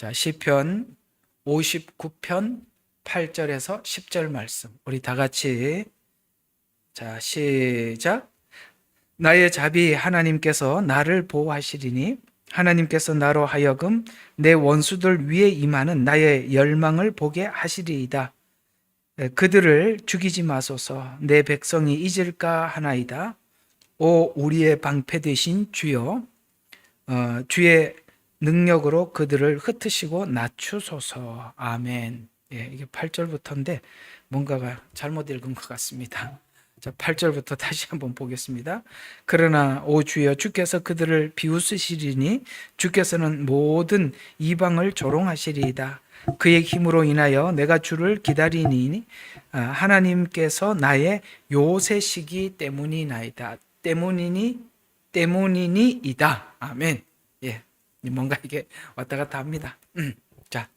자, 시편 59편 8절에서 10절 말씀. 우리 다 같이 자, 시작. 나의 자비 하나님께서 나를 보호하시리니 하나님께서 나로 하여금 내 원수들 위에 임하는 나의 열망을 보게 하시리이다. 그들을 죽이지 마소서. 내 백성이 잊을까 하나이다. 오 우리의 방패 되신 주여, 주의 능력으로 그들을 흩으시고 낮추소서. 아멘. 예, 이게 8절부터인데 뭔가가 잘못 읽은 것 같습니다. 자, 8절부터 다시 한번 보겠습니다. 그러나 오 주여, 주께서 그들을 비웃으시리니 주께서는 모든 이방을 조롱하시리이다. 그의 힘으로 인하여 내가 주를 기다리니 하나님께서 나의 요새시기 때문이나이다. 때문이니이다. 아멘. 예, 뭔가 이게 왔다 갔다 합니다. 자,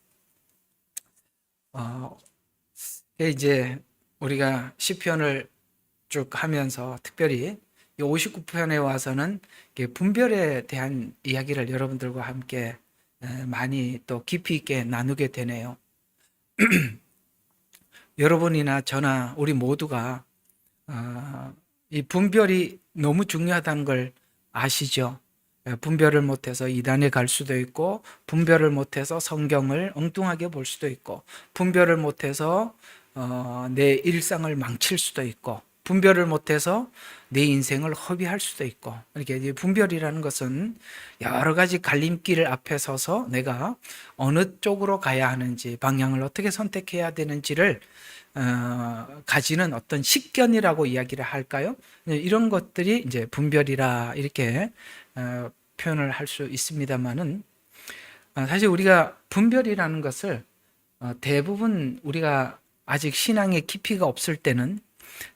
이제 우리가 시편을 쭉 하면서 특별히 이 59편에 와서는 분별에 대한 이야기를 여러분들과 함께 많이 또 깊이 있게 나누게 되네요. 여러분이나 저나 우리 모두가 이 분별이 너무 중요하다는 걸 아시죠? 분별을 못해서 이단에 갈 수도 있고, 분별을 못해서 성경을 엉뚱하게 볼 수도 있고, 분별을 못해서 내 일상을 망칠 수도 있고, 분별을 못해서 내 인생을 허비할 수도 있고, 이렇게 분별이라는 것은 여러 가지 갈림길 앞에 서서 내가 어느 쪽으로 가야 하는지, 방향을 어떻게 선택해야 되는지를 가지는 어떤 식견이라고 이야기를 할까요? 이런 것들이 이제 분별이라 이렇게 표현을 할 수 있습니다만은, 사실 우리가 분별이라는 것을 대부분 우리가 아직 신앙의 깊이가 없을 때는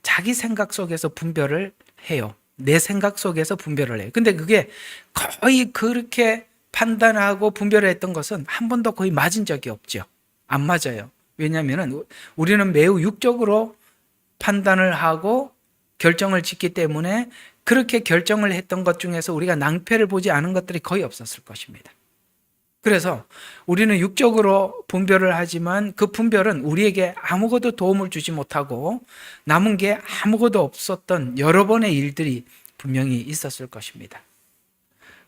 자기 생각 속에서 분별을 해요. 내 생각 속에서 분별을 해요. 근데 그게 거의 그렇게 판단하고 분별을 했던 것은 한 번도 거의 맞은 적이 없죠. 안 맞아요. 왜냐하면 우리는 매우 육적으로 판단을 하고 결정을 짓기 때문에 그렇게 결정을 했던 것 중에서 우리가 낭패를 보지 않은 것들이 거의 없었을 것입니다. 그래서 우리는 육적으로 분별을 하지만 그 분별은 우리에게 아무것도 도움을 주지 못하고 남은 게 아무것도 없었던 여러 번의 일들이 분명히 있었을 것입니다.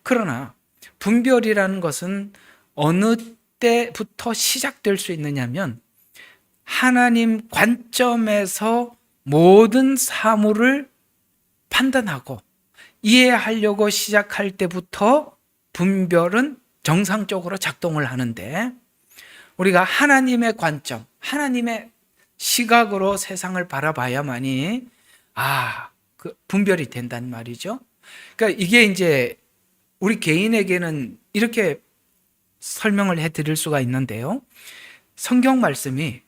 그러나 분별이라는 것은 어느 때부터 시작될 수 있느냐면 하나님 관점에서 모든 사물을 판단하고 이해하려고 시작할 때부터 분별은 정상적으로 작동을 하는데, 우리가 하나님의 관점, 하나님의 시각으로 세상을 바라봐야만이 그 분별이 된단 말이죠. 그러니까 이게 이제 우리 개인에게는 이렇게 설명을 해드릴 수가 있는데요. 성경 말씀이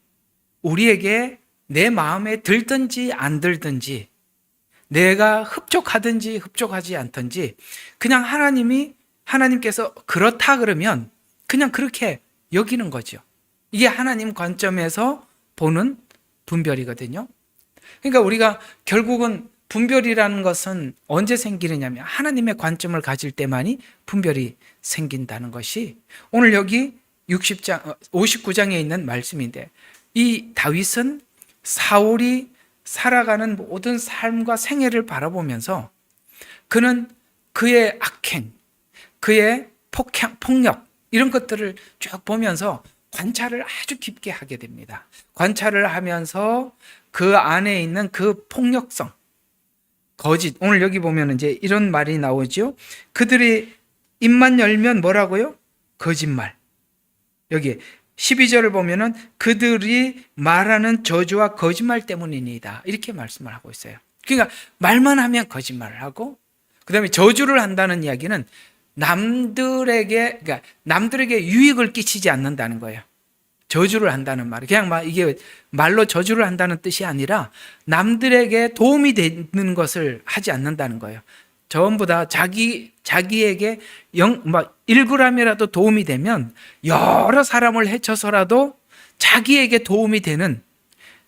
우리에게 내 마음에 들든지 안 들든지, 내가 흡족하든지 흡족하지 않든지, 그냥 하나님께서 그렇다 그러면 그냥 그렇게 여기는 거죠. 이게 하나님 관점에서 보는 분별이거든요. 그러니까 우리가 결국은 분별이라는 것은 언제 생기느냐면 하나님의 관점을 가질 때만이 분별이 생긴다는 것이 오늘 여기 59장에 있는 말씀인데, 이 다윗은 사울이 살아가는 모든 삶과 생애를 바라보면서 그는 그의 악행, 그의 폭력 이런 것들을 쭉 보면서 관찰을 아주 깊게 하게 됩니다. 관찰을 하면서 그 안에 있는 그 폭력성, 거짓, 오늘 여기 보면 이제 이런 말이 나오죠. 그들이 입만 열면 뭐라고요? 거짓말. 여기 12절을 보면은 그들이 말하는 저주와 거짓말 때문이니다, 이렇게 말씀을 하고 있어요. 그러니까 말만 하면 거짓말을 하고, 그 다음에 저주를 한다는 이야기는 남들에게 유익을 끼치지 않는다는 거예요. 저주를 한다는 말, 그냥 이게 말로 저주를 한다는 뜻이 아니라 남들에게 도움이 되는 것을 하지 않는다는 거예요. 전부 다 자기에게 1g이라도 도움이 되면 여러 사람을 해쳐서라도 자기에게 도움이 되는,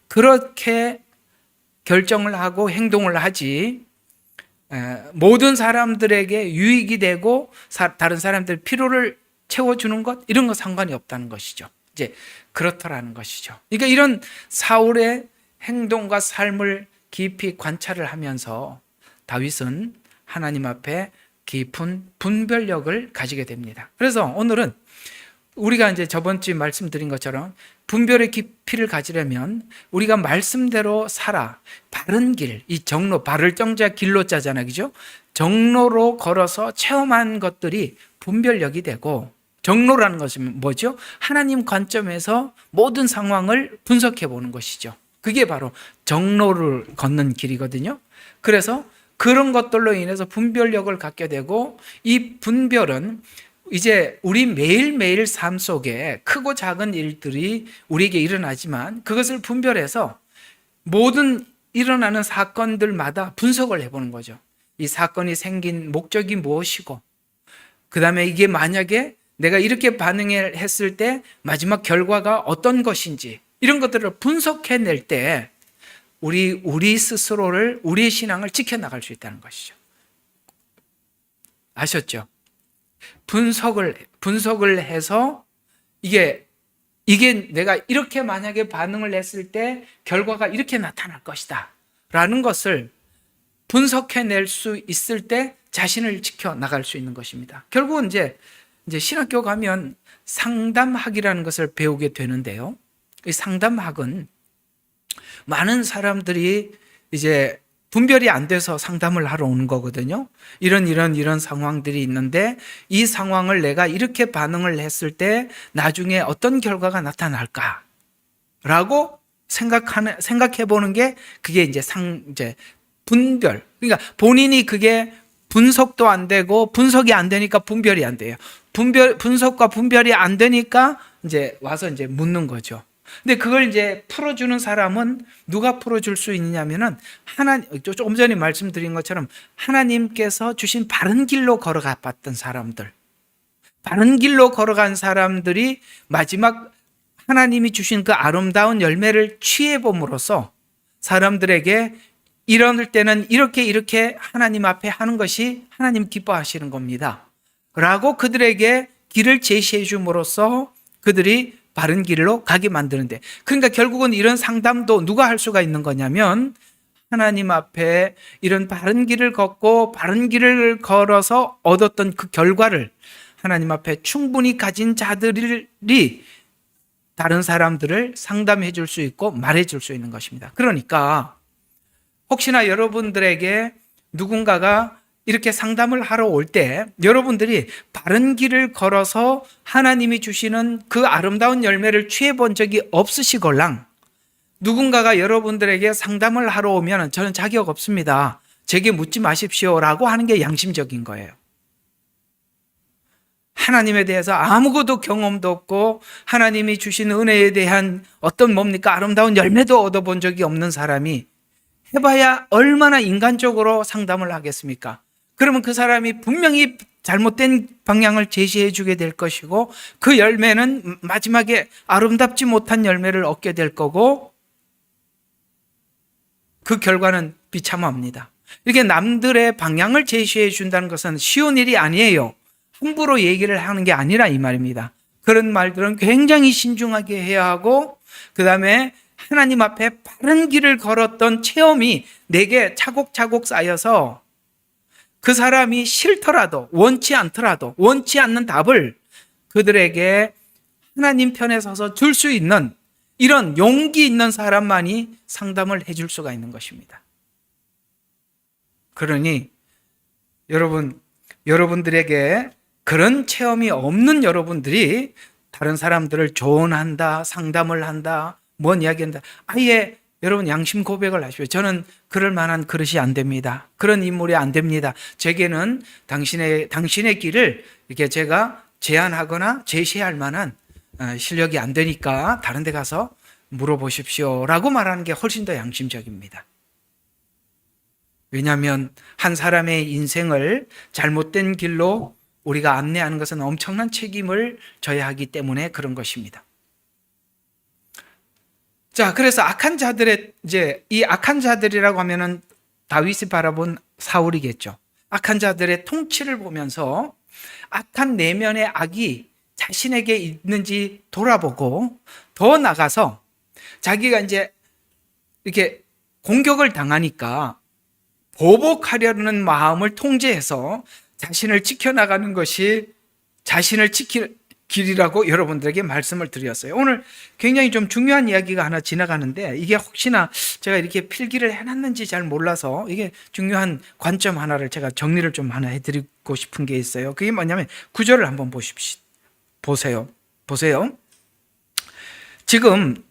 그렇게 결정을 하고 행동을 하지, 모든 사람들에게 유익이 되고 다른 사람들 필요를 채워주는 것, 이런 거 상관이 없다는 것이죠. 이제 그렇더라는 것이죠. 그러니까 이런 사울의 행동과 삶을 깊이 관찰을 하면서 다윗은 하나님 앞에 깊은 분별력을 가지게 됩니다. 그래서 오늘은 우리가 이제 저번 주에 말씀드린 것처럼 분별의 깊이를 가지려면 우리가 말씀대로 살아 바른 길, 이 정로, 발을 정자 길로 짜잖아요, 그죠? 정로로 걸어서 체험한 것들이 분별력이 되고, 정로라는 것은 뭐죠? 하나님 관점에서 모든 상황을 분석해 보는 것이죠. 그게 바로 정로를 걷는 길이거든요. 그래서 그런 것들로 인해서 분별력을 갖게 되고, 이 분별은 이제 우리 매일매일 삶 속에 크고 작은 일들이 우리에게 일어나지만 그것을 분별해서 모든 일어나는 사건들마다 분석을 해보는 거죠. 이 사건이 생긴 목적이 무엇이고, 그 다음에 이게 만약에 내가 이렇게 반응했을 때 마지막 결과가 어떤 것인지, 이런 것들을 분석해낼 때 우리 스스로를, 우리의 신앙을 지켜나갈 수 있다는 것이죠. 아셨죠? 분석을 해서 이게 내가 이렇게 만약에 반응을 했을 때 결과가 이렇게 나타날 것이다 라는 것을 분석해낼 수 있을 때 자신을 지켜나갈 수 있는 것입니다. 결국은 이제 신학교 가면 상담학이라는 것을 배우게 되는데요. 이 상담학은 많은 사람들이 이제 분별이 안 돼서 상담을 하러 오는 거거든요. 이런 상황들이 있는데 이 상황을 내가 이렇게 반응을 했을 때 나중에 어떤 결과가 나타날까? 라고 생각해 보는 게 그게 이제 분별. 그러니까 본인이 그게 분석도 안 되고 분석이 안 되니까 분별이 안 돼요. 분석과 분별이 안 되니까 이제 와서 이제 묻는 거죠. 근데 그걸 이제 풀어주는 사람은 누가 풀어줄 수 있냐면은 조금 전에 말씀드린 것처럼 하나님께서 주신 바른 길로 걸어가 봤던 사람들, 바른 길로 걸어간 사람들이 마지막 하나님이 주신 그 아름다운 열매를 취해봄으로써 사람들에게 이럴 때는 이렇게 하나님 앞에 하는 것이 하나님 기뻐하시는 겁니다 라고 그들에게 길을 제시해 줌으로써 그들이 바른 길로 가게 만드는데, 그러니까 결국은 이런 상담도 누가 할 수가 있는 거냐면 하나님 앞에 이런 바른 길을 걷고 바른 길을 걸어서 얻었던 그 결과를 하나님 앞에 충분히 가진 자들이 다른 사람들을 상담해 줄 수 있고 말해 줄 수 있는 것입니다. 그러니까 혹시나 여러분들에게 누군가가 이렇게 상담을 하러 올 때 여러분들이 바른 길을 걸어서 하나님이 주시는 그 아름다운 열매를 취해본 적이 없으시걸랑 누군가가 여러분들에게 상담을 하러 오면 저는 자격 없습니다, 제게 묻지 마십시오 라고 하는 게 양심적인 거예요. 하나님에 대해서 아무것도 경험도 없고 하나님이 주신 은혜에 대한 어떤 아름다운 열매도 얻어본 적이 없는 사람이 해봐야 얼마나 인간적으로 상담을 하겠습니까? 그러면 그 사람이 분명히 잘못된 방향을 제시해 주게 될 것이고 그 열매는 마지막에 아름답지 못한 열매를 얻게 될 거고 그 결과는 비참합니다. 이렇게 남들의 방향을 제시해 준다는 것은 쉬운 일이 아니에요. 함부로 얘기를 하는 게 아니라 이 말입니다. 그런 말들은 굉장히 신중하게 해야 하고 그 다음에 하나님 앞에 바른 길을 걸었던 체험이 내게 차곡차곡 쌓여서 그 사람이 싫더라도 원치 않는 답을 그들에게 하나님 편에 서서 줄 수 있는 이런 용기 있는 사람만이 상담을 해줄 수가 있는 것입니다. 그러니 여러분들에게 그런 체험이 없는 여러분들이 다른 사람들을 조언한다, 상담을 한다, 뭔 이야기한다, 아예 여러분 양심 고백을 하십시오. 저는 그럴 만한 그릇이 안 됩니다. 그런 인물이 안 됩니다. 제게는 당신의 길을 이렇게 제가 제안하거나 제시할 만한 실력이 안 되니까 다른 데 가서 물어보십시오 라고 말하는 게 훨씬 더 양심적입니다. 왜냐하면 한 사람의 인생을 잘못된 길로 우리가 안내하는 것은 엄청난 책임을 져야 하기 때문에 그런 것입니다. 자, 그래서 이 악한 자들이라고 하면은 다윗이 바라본 사울이겠죠. 악한 자들의 통치를 보면서 악한 내면의 악이 자신에게 있는지 돌아보고, 더 나가서 자기가 이제 이렇게 공격을 당하니까 보복하려는 마음을 통제해서 자신을 지켜나가는 것이 자신을 지킬 길이라고 여러분들에게 말씀을 드렸어요. 오늘 굉장히 좀 중요한 이야기가 하나 지나가는데, 이게 혹시나 제가 이렇게 필기를 해놨는지 잘 몰라서 이게 중요한 관점 하나를 제가 정리를 좀 하나 해드리고 싶은 게 있어요. 그게 뭐냐면 9절을 한번 보세요. 지금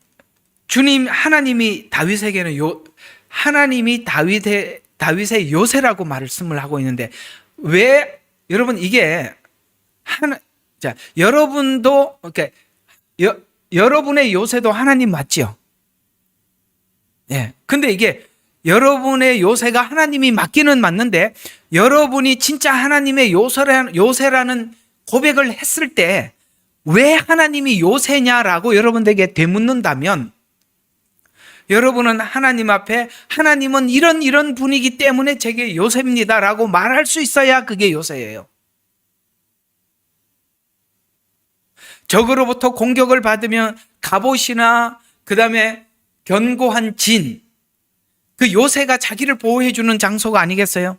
주님 하나님이 다윗에게는 하나님이 다윗의 요새라고 말씀을 하고 있는데, 왜 여러분 이게 자, 여러분도 여러분의 요새도 하나님 맞지요? 예. 근데 이게 여러분의 요새가 하나님이 맞기는 맞는데, 여러분이 진짜 하나님의 요새라는 고백을 했을 때 왜 하나님이 요새냐라고 여러분들에게 되묻는다면, 여러분은 하나님 앞에 하나님은 이런 분이기 때문에 제게 요새입니다라고 말할 수 있어야 그게 요새예요. 적으로부터 공격을 받으면 갑옷이나 그 다음에 견고한 진, 그 요새가 자기를 보호해주는 장소가 아니겠어요?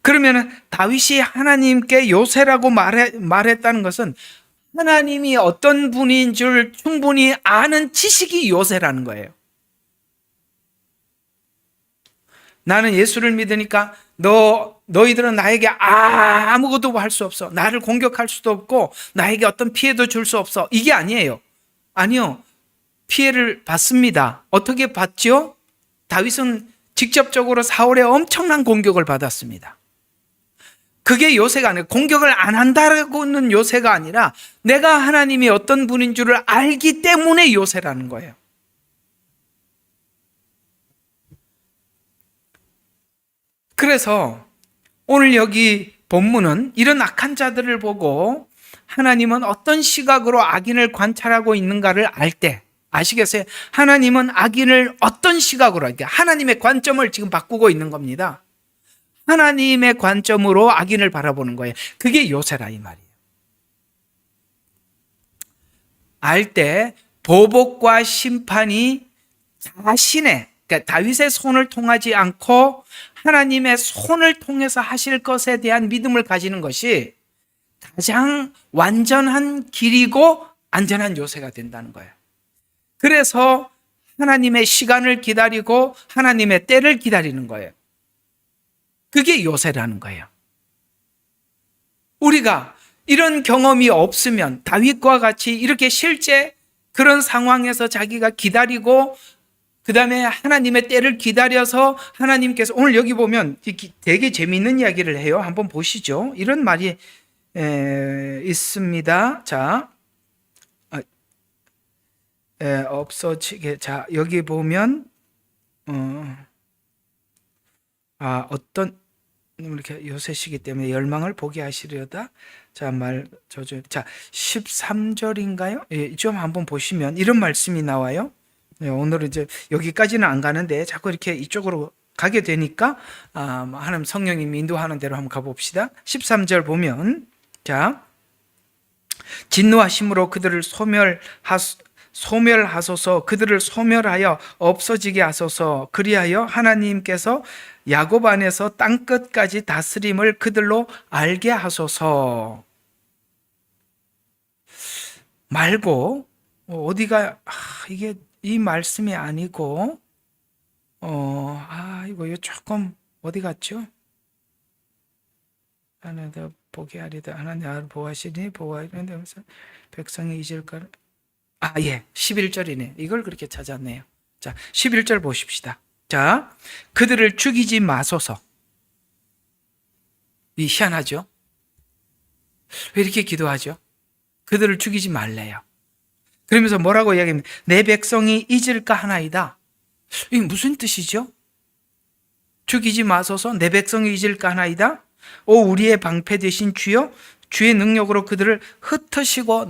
그러면 다윗이 하나님께 요새라고 말했다는 것은 하나님이 어떤 분인 줄 충분히 아는 지식이 요새라는 거예요. 나는 예수를 믿으니까 너희들은 나에게 아무것도 할 수 없어. 나를 공격할 수도 없고 나에게 어떤 피해도 줄 수 없어. 이게 아니에요. 아니요. 피해를 받습니다. 어떻게 받죠? 다윗은 직접적으로 사울의 엄청난 공격을 받았습니다. 그게 요새가 아니라, 공격을 안 한다고는 요새가 아니라 내가 하나님이 어떤 분인 줄을 알기 때문에 요새라는 거예요. 그래서 오늘 여기 본문은 이런 악한 자들을 보고 하나님은 어떤 시각으로 악인을 관찰하고 있는가를 알 때, 아시겠어요? 하나님은 악인을 어떤 시각으로, 하나님의 관점을 지금 바꾸고 있는 겁니다. 하나님의 관점으로 악인을 바라보는 거예요. 그게 요새라 이 말이에요. 알 때 보복과 심판이 자신의, 그러니까 다윗의 손을 통하지 않고 하나님의 손을 통해서 하실 것에 대한 믿음을 가지는 것이 가장 완전한 길이고 안전한 요새가 된다는 거예요. 그래서 하나님의 시간을 기다리고 하나님의 때를 기다리는 거예요. 그게 요새라는 거예요. 우리가 이런 경험이 없으면 다윗과 같이 이렇게 실제 그런 상황에서 자기가 기다리고 그 다음에 하나님의 때를 기다려서 하나님께서, 오늘 여기 보면 되게 재미있는 이야기를 해요. 한번 보시죠. 이런 말이 있습니다. 자, 없어지게. 자, 여기 보면 어떤 이렇게 요새시기 때문에 열망을 보게 하시려다. 자, 자, 13절인가요? 예, 좀 한번 보시면 이런 말씀이 나와요. 네, 오늘은 이제 여기까지는 안 가는데 자꾸 이렇게 이쪽으로 가게 되니까 하나님 성령님이 인도하는 대로 한번 가봅시다. 13절 보면, 자, 진노하심으로 그들을 소멸하소서, 그들을 소멸하여 없어지게 하소서. 그리하여 하나님께서 야곱 안에서 땅끝까지 다스림을 그들로 알게 하소서. 말고 어디가 이게 이 말씀이 아니고 이거 조금 어디 갔죠? 하나님 보게 하리다. 하나님 나를 보호하시니 보호하리는데 백성이 잊을까? 예, 11절이네. 이걸 그렇게 찾았네요. 자, 11절 보십시다. 자, 그들을 죽이지 마소서. 이 희한하죠? 왜 이렇게 기도하죠? 그들을 죽이지 말래요. 그러면서 뭐라고 이야기합니까? 내 백성이 잊을까 하나이다. 이게 무슨 뜻이죠? 죽이지 마소서, 내 백성이 잊을까 하나이다. 오 우리의 방패 되신 주여, 주의 능력으로 그들을 흩으시고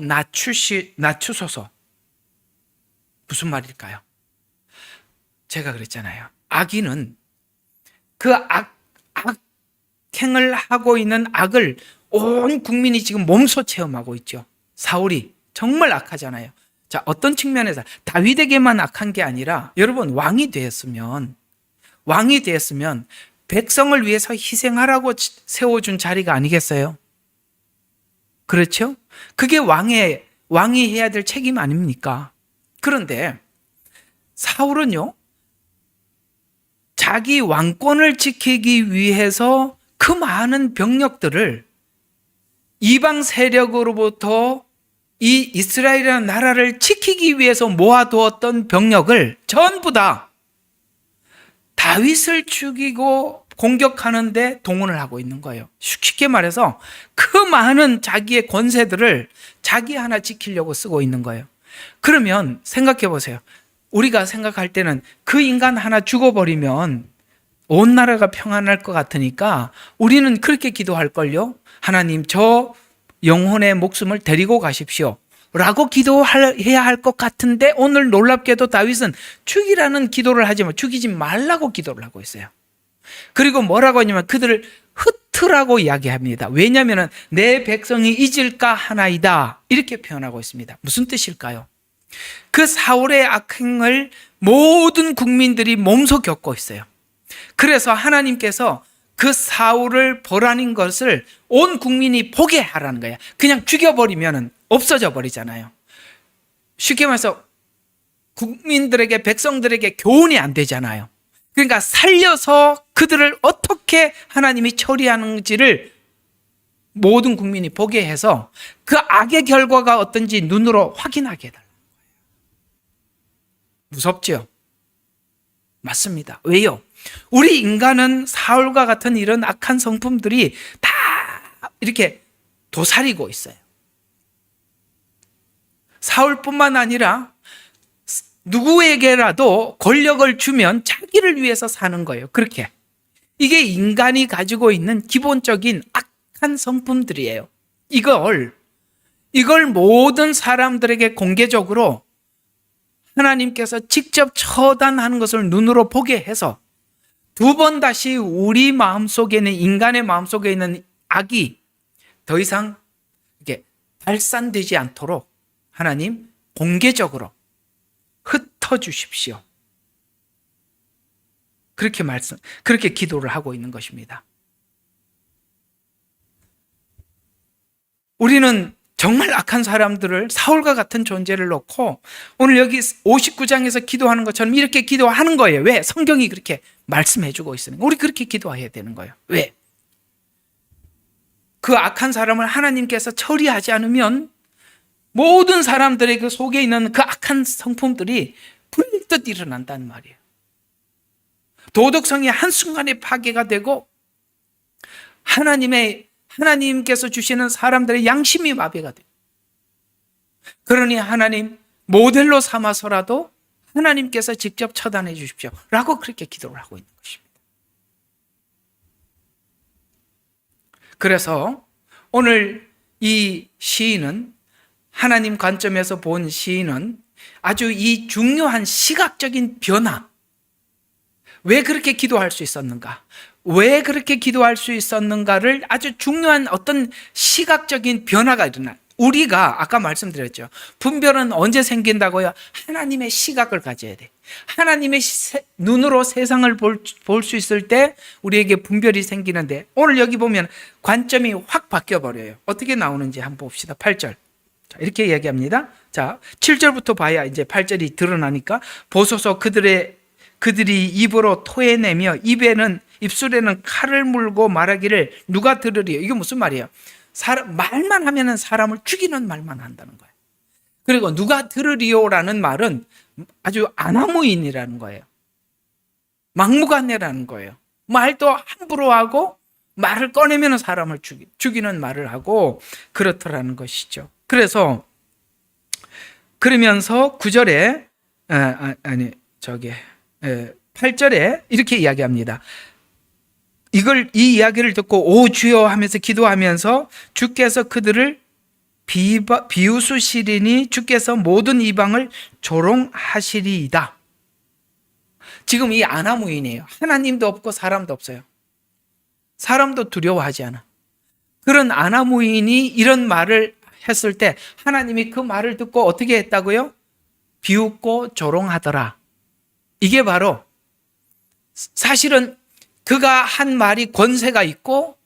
낮추소서. 무슨 말일까요? 제가 그랬잖아요. 악인은 그 악행을 하고 있는 악을 온 국민이 지금 몸소 체험하고 있죠. 사울이 정말 악하잖아요. 자, 어떤 측면에서 다윗에게만 악한 게 아니라 여러분 왕이 되었으면 백성을 위해서 희생하라고 세워준 자리가 아니겠어요? 그렇죠? 그게 왕이 해야 될 책임 아닙니까? 그런데 사울은요, 자기 왕권을 지키기 위해서 그 많은 병력들을 이방 세력으로부터 이 이스라엘이라는 나라를 지키기 위해서 모아두었던 병력을 전부 다 다윗을 죽이고 공격하는데 동원을 하고 있는 거예요. 쉽게 말해서 그 많은 자기의 권세들을 자기 하나 지키려고 쓰고 있는 거예요. 그러면 생각해 보세요. 우리가 생각할 때는 그 인간 하나 죽어버리면 온 나라가 평안할 것 같으니까 우리는 그렇게 기도할걸요. 하나님, 저 영혼의 목숨을 데리고 가십시오 라고 기도해야 할 것 같은데, 오늘 놀랍게도 다윗은 죽이라는 기도를 하지만 죽이지 말라고 기도를 하고 있어요. 그리고 뭐라고 하냐면 그들을 흩으라고 이야기합니다. 왜냐하면 내 백성이 잊을까 하나이다, 이렇게 표현하고 있습니다. 무슨 뜻일까요? 그 사울의 악행을 모든 국민들이 몸소 겪고 있어요. 그래서 하나님께서 그 사울을 벌하는 것을 온 국민이 보게 하라는 거야. 그냥 죽여버리면 없어져 버리잖아요. 쉽게 말해서 국민들에게, 백성들에게 교훈이 안 되잖아요. 그러니까 살려서 그들을 어떻게 하나님이 처리하는지를 모든 국민이 보게 해서 그 악의 결과가 어떤지 눈으로 확인하게 해달라는 거예요. 무섭죠? 맞습니다. 왜요? 우리 인간은 사울과 같은 이런 악한 성품들이 다 이렇게 도사리고 있어요. 사울뿐만 아니라 누구에게라도 권력을 주면 자기를 위해서 사는 거예요. 그렇게. 이게 인간이 가지고 있는 기본적인 악한 성품들이에요. 이걸 모든 사람들에게 공개적으로 하나님께서 직접 처단하는 것을 눈으로 보게 해서 두 번 다시 우리 마음속에는, 인간의 마음속에 있는 악이 더 이상 이렇게 발산되지 않도록 하나님 공개적으로 흩어주십시오. 그렇게 기도를 하고 있는 것입니다. 우리는 정말 악한 사람들을, 사울과 같은 존재를 놓고 오늘 여기 59장에서 기도하는 것처럼 이렇게 기도하는 거예요. 왜? 성경이 그렇게 말씀해 주고 있으니까 우리 그렇게 기도해야 되는 거예요. 왜? 그 악한 사람을 하나님께서 처리하지 않으면 모든 사람들의 그 속에 있는 그 악한 성품들이 불뜻 일어난다는 말이에요. 도덕성이 한순간에 파괴가 되고 하나님께서 주시는 사람들의 양심이 마비가 돼요. 그러니 하나님, 모델로 삼아서라도 하나님께서 직접 처단해 주십시오 라고 그렇게 기도를 하고 있는 것입니다. 그래서 오늘 이 시인은, 하나님 관점에서 본 시인은 아주 이 중요한 시각적인 변화, 왜 그렇게 기도할 수 있었는가, 왜 그렇게 기도할 수 있었는가를 아주 중요한 어떤 시각적인 변화가 일어나. 우리가 아까 말씀드렸죠. 분별은 언제 생긴다고요? 하나님의 시각을 가져야 돼. 하나님의 눈으로 세상을 볼 수 있을 때 우리에게 분별이 생기는데, 오늘 여기 보면 관점이 확 바뀌어버려요. 어떻게 나오는지 한번 봅시다. 8절. 자, 이렇게 이야기합니다. 자, 7절부터 봐야 이제 8절이 드러나니까, 보소서 그들이 입으로 토해내며 입술에는 칼을 물고 말하기를 누가 들으리요? 이게 무슨 말이에요? 말만 하면은 사람을 죽이는 말만 한다는 거예요. 그리고 누가 들으리요라는 말은 아주 아나무인이라는 거예요. 막무가내라는 거예요. 말도 함부로 하고 말을 꺼내면 사람을 죽이는 말을 하고 그렇더라는 것이죠. 그러면서 9절에 8절에 이렇게 이야기합니다. 이 이야기를 듣고 오 주여 하면서 기도하면서 주께서 그들을 비웃으시리니 주께서 모든 이방을 조롱하시리이다. 지금 이 아나무인이에요. 하나님도 없고 사람도 없어요. 사람도 두려워하지 않아. 그런 아나무인이 이런 말을 했을 때 하나님이 그 말을 듣고 어떻게 했다고요? 비웃고 조롱하더라. 이게 바로 사실은 그가 한 말이 권세가 있고,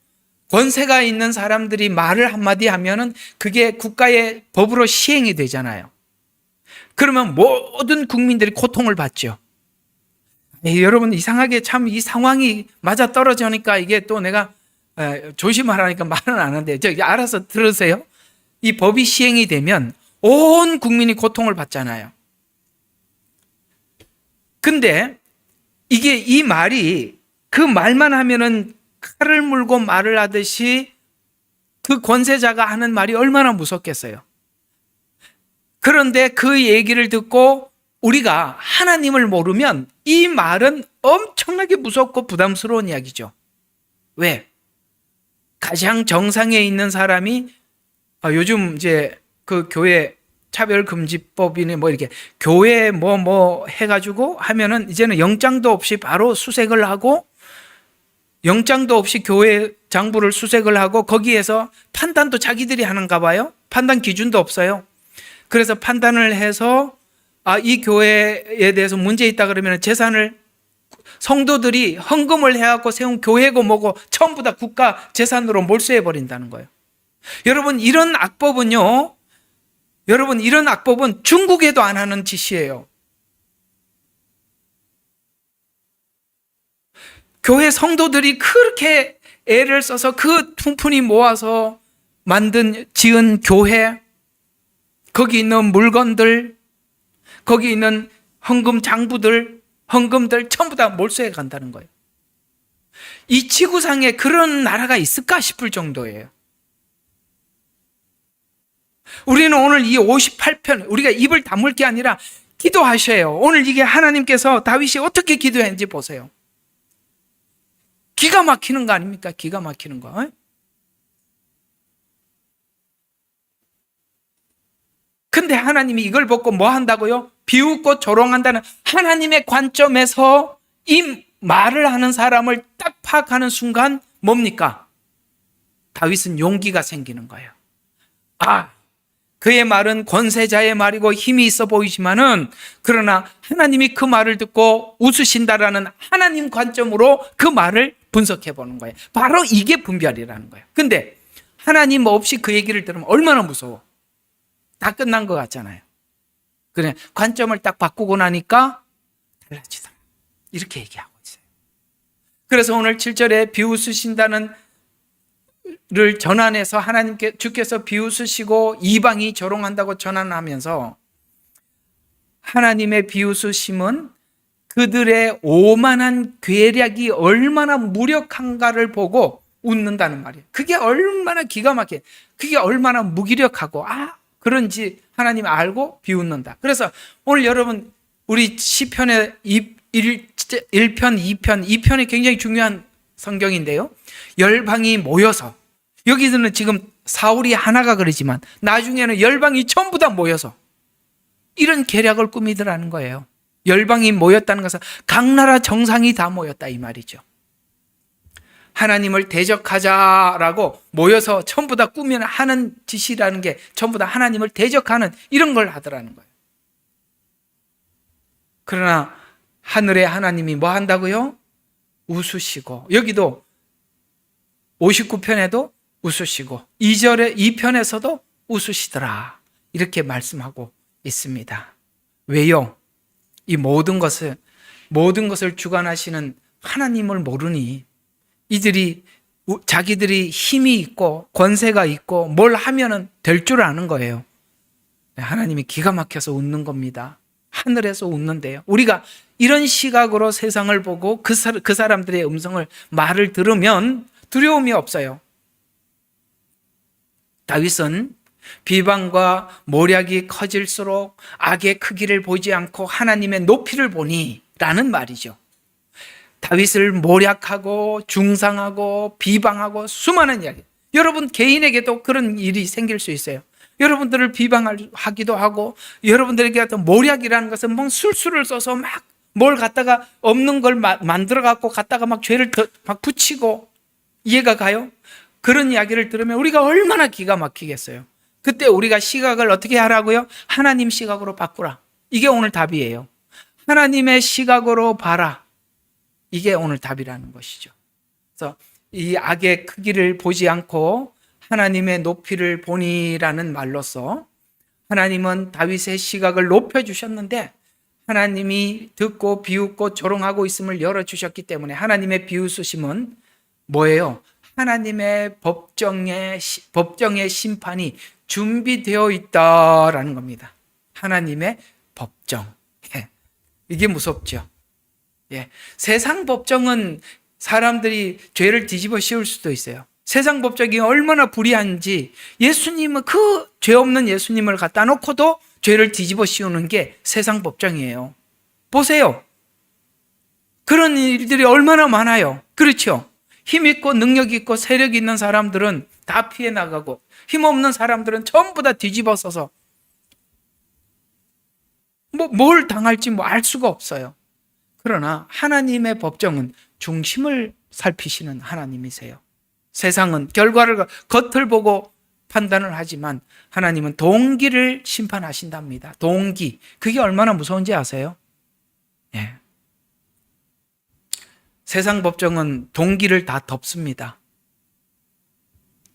권세가 있는 사람들이 말을 한마디 하면은 그게 국가의 법으로 시행이 되잖아요. 그러면 모든 국민들이 고통을 받죠. 여러분, 이상하게 참 이 상황이 맞아 떨어지니까 이게 또 내가 조심하라니까 말은 안 하는데, 저기 알아서 들으세요. 이 법이 시행이 되면 온 국민이 고통을 받잖아요. 근데 이게 이 말이 그 말만 하면은 칼을 물고 말을 하듯이 그 권세자가 하는 말이 얼마나 무섭겠어요. 그런데 그 얘기를 듣고 우리가 하나님을 모르면 이 말은 엄청나게 무섭고 부담스러운 이야기죠. 왜? 가장 정상에 있는 사람이 요즘 이제 그 교회 차별금지법이네 뭐 이렇게 교회 뭐 해가지고 하면은 이제는 영장도 없이 바로 수색을 하고, 영장도 없이 교회 장부를 수색을 하고 거기에서 판단도 자기들이 하는가 봐요. 판단 기준도 없어요. 그래서 판단을 해서 이 교회에 대해서 문제 있다 그러면 재산을 성도들이 헌금을 해갖고 세운 교회고 뭐고 전부 다 국가 재산으로 몰수해 버린다는 거예요. 여러분, 이런 악법은요, 여러분, 이런 악법은 중국에도 안 하는 짓이에요. 교회 성도들이 그렇게 애를 써서 그 푼푼이 모아서 지은 교회, 거기 있는 물건들, 거기 있는 헌금들 전부 다 몰수해 간다는 거예요. 이 지구상에 그런 나라가 있을까 싶을 정도예요. 우리는 오늘 이 58편, 우리가 입을 다물 게 아니라 기도하셔요. 오늘 이게 하나님께서 다윗이 어떻게 기도했는지 보세요. 기가 막히는 거 아닙니까? 기가 막히는 거. 근데 하나님이 이걸 보고 뭐 한다고요? 비웃고 조롱한다는 하나님의 관점에서 이 말을 하는 사람을 딱 파악하는 순간 뭡니까? 다윗은 용기가 생기는 거예요. 그의 말은 권세자의 말이고 힘이 있어 보이지만은, 그러나 하나님이 그 말을 듣고 웃으신다라는 하나님 관점으로 그 말을 분석해 보는 거예요. 바로 이게 분별이라는 거예요. 근데 하나님 없이 그 얘기를 들으면 얼마나 무서워. 다 끝난 것 같잖아요. 그래, 관점을 딱 바꾸고 나니까 달라지더라. 이렇게 얘기하고 있어요. 그래서 오늘 7절에 비웃으신다는 를 전환해서 주께서 비웃으시고 이방이 조롱한다고 전환하면서, 하나님의 비웃으심은 그들의 오만한 괴략이 얼마나 무력한가를 보고 웃는다는 말이에요. 그게 얼마나 기가 막혀, 그게 얼마나 무기력하고 그런지 하나님 알고 비웃는다. 그래서 오늘 여러분, 우리 시편의 1편, 2편, 2편이 굉장히 중요한 성경인데요, 열방이 모여서, 여기서는 지금 사울이 하나가 그러지만 나중에는 열방이 전부 다 모여서 이런 계략을 꾸미더라는 거예요. 열방이 모였다는 것은 각 나라 정상이 다 모였다 이 말이죠. 하나님을 대적하자라고 모여서 전부 다 꾸며 하는 짓이라는 게 전부 다 하나님을 대적하는 이런 걸 하더라는 거예요. 그러나 하늘의 하나님이 뭐 한다고요? 웃으시고, 여기도 59편에도 웃으시고 2편에서도 웃으시더라, 이렇게 말씀하고 있습니다. 왜요? 이 모든 것을 주관하시는 하나님을 모르니 자기들이 힘이 있고 권세가 있고 뭘 하면은 될 줄 아는 거예요. 하나님이 기가 막혀서 웃는 겁니다. 하늘에서 웃는데요. 우리가 이런 시각으로 세상을 보고 그 사람들의 말을 들으면 두려움이 없어요. 다윗은 비방과 모략이 커질수록 악의 크기를 보지 않고 하나님의 높이를 보니 라는 말이죠. 다윗을 모략하고 중상하고 비방하고 수많은 이야기. 여러분 개인에게도 그런 일이 생길 수 있어요. 여러분들을 비방하기도 하고, 여러분들에게 어떤 모략이라는 것은 뭐 술수를 써서 막 뭘 갖다가 없는 걸 만들어 갖고 갖다가 막 죄를 막 붙이고, 이해가 가요? 그런 이야기를 들으면 우리가 얼마나 기가 막히겠어요. 그때 우리가 시각을 어떻게 하라고요? 하나님 시각으로 바꾸라. 이게 오늘 답이에요. 하나님의 시각으로 봐라. 이게 오늘 답이라는 것이죠. 그래서 이 악의 크기를 보지 않고 하나님의 높이를 보니라는 말로서 하나님은 다윗의 시각을 높여주셨는데 하나님이 듣고 비웃고 조롱하고 있음을 열어주셨기 때문에 하나님의 비웃으심은 뭐예요? 하나님의 법정의 심판이 준비되어 있다라는 겁니다. 하나님의 법정. 이게 무섭죠. 세상 법정은 사람들이 죄를 뒤집어 씌울 수도 있어요. 세상 법정이 얼마나 불의한지 예수님은 그 죄 없는 예수님을 갖다 놓고도 죄를 뒤집어 씌우는 게 세상 법정이에요. 보세요. 그런 일들이 얼마나 많아요. 그렇죠? 힘 있고 능력 있고 세력 있는 사람들은 다 피해 나가고 힘 없는 사람들은 전부 다 뒤집어 써서 뭘 당할지 알 수가 없어요. 그러나 하나님의 법정은 중심을 살피시는 하나님이세요. 세상은 결과를 겉을 보고 판단을 하지만 하나님은 동기를 심판하신답니다. 동기. 그게 얼마나 무서운지 아세요? 세상 법정은 동기를 다 덮습니다.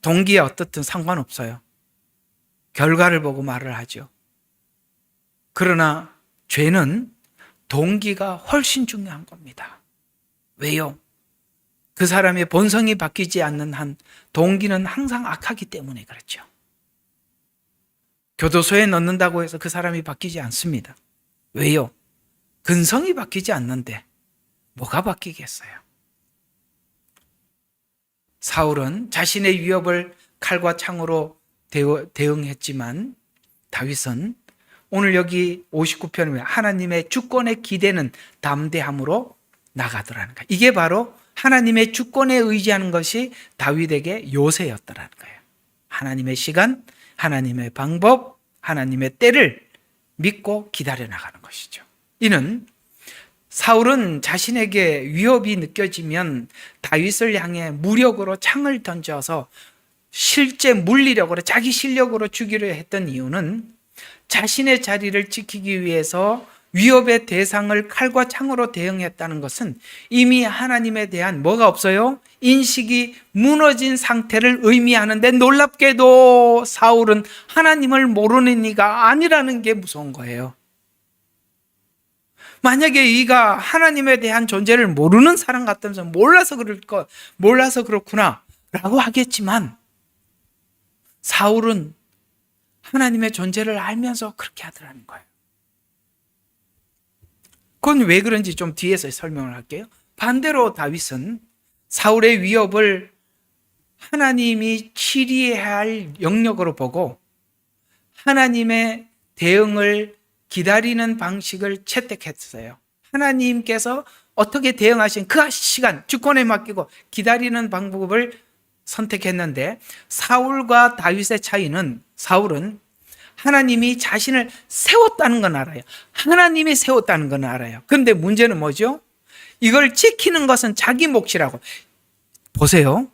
동기에 어떻든 상관없어요. 결과를 보고 말을 하죠. 그러나 죄는 동기가 훨씬 중요한 겁니다. 왜요? 그 사람의 본성이 바뀌지 않는 한 동기는 항상 악하기 때문에 그렇죠. 교도소에 넣는다고 해서 그 사람이 바뀌지 않습니다. 왜요? 근성이 바뀌지 않는데 뭐가 바뀌겠어요? 사울은 자신의 위협을 칼과 창으로 대응했지만 다윗은 오늘 여기 59편에 하나님의 주권에 기대는 담대함으로 나가더라는 거예요. 이게 바로 하나님의 주권에 의지하는 것이 다윗에게 요새였더라는 거예요. 하나님의 시간, 하나님의 방법, 하나님의 때를 믿고 기다려 나가는 것이죠. 이는 사울은 자신에게 위협이 느껴지면 다윗을 향해 무력으로 창을 던져서 실제 물리력으로 자기 실력으로 죽이려 했던 이유는 자신의 자리를 지키기 위해서 위협의 대상을 칼과 창으로 대응했다는 것은 이미 하나님에 대한 뭐가 없어요? 인식이 무너진 상태를 의미하는데 놀랍게도 사울은 하나님을 모르는 이가 아니라는 게 무서운 거예요. 만약에 이가 하나님에 대한 존재를 모르는 사람 같다면서 몰라서 그렇구나 라고 하겠지만 사울은 하나님의 존재를 알면서 그렇게 하더라는 거예요. 그건 왜 그런지 좀 뒤에서 설명을 할게요. 반대로 다윗은 사울의 위협을 하나님이 치리해야 할 영역으로 보고 하나님의 대응을 기다리는 방식을 채택했어요. 하나님께서 어떻게 대응하신 그 시간, 주권에 맡기고 기다리는 방법을 선택했는데 사울과 다윗의 차이는 사울은 하나님이 자신을 세웠다는 건 알아요. 하나님이 세웠다는 건 알아요. 그런데 문제는 뭐죠? 이걸 지키는 것은 자기 몫이라고. 보세요.